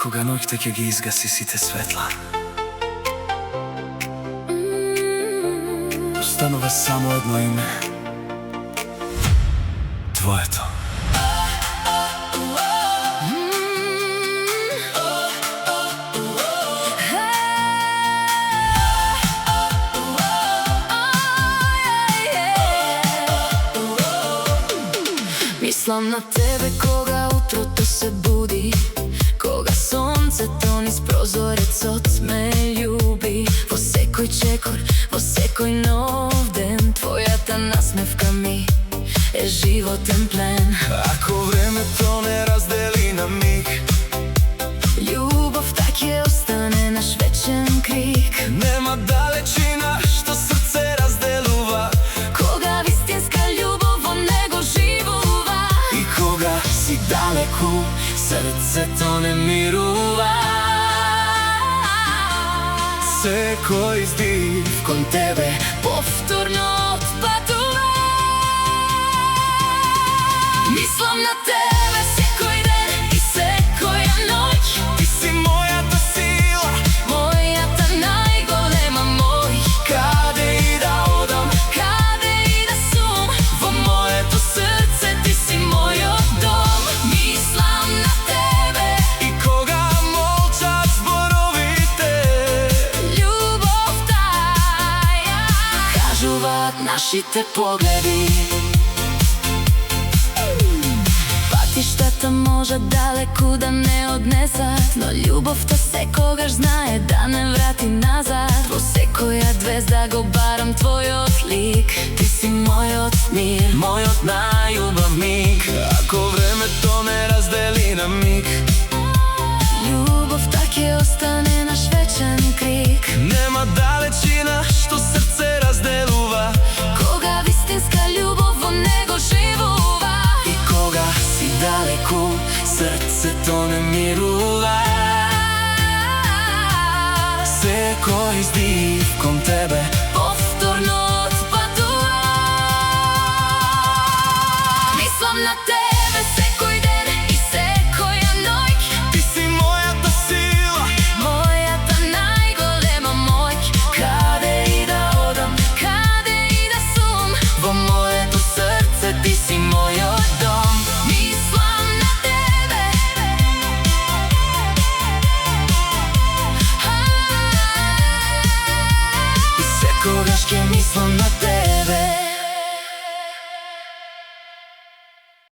Кога ноќта ќе ги изгаси сите светла, останува само едно име, твоето. Мислам на тебе кога утрото се буди, кога сонцето низ прозорецот ме љуби. Во секој чекор, во секој нов ден, твојата насмевка ми е животен плен. Ако времето не раздели на миг, љубовта ќе остане наш вечен крик. нема далечина што срце разделува, Кога вистинска љубов во него живува, и кога си далеку, срцето не мирува. Секој здив кон тебе повторно отпатува. Мислам на тебе секој ден и секоја ноќ. ти си мојата сила, Мојата најголема мој. каде и да одам, Каде и да сум, во моето срце ти си мојот дом. Мислам на тебе, и кога молчат зборовите, љубовта ја кажуваат нашите погледи. Патиштата можат далеку да не однесат, но љубовта секогаш знае да не врати назад. Во секоја звезда го барам твојот лик. Ти си мојот мир, мојот најубав миг. Ако времето не раздели на миг, љубовта ќе остане наш вечен крик. нема далечина што срце разделува, Кога вистинска љубов во него живува, и кога си далеку, срцето не мирува. Секој здив кон тебе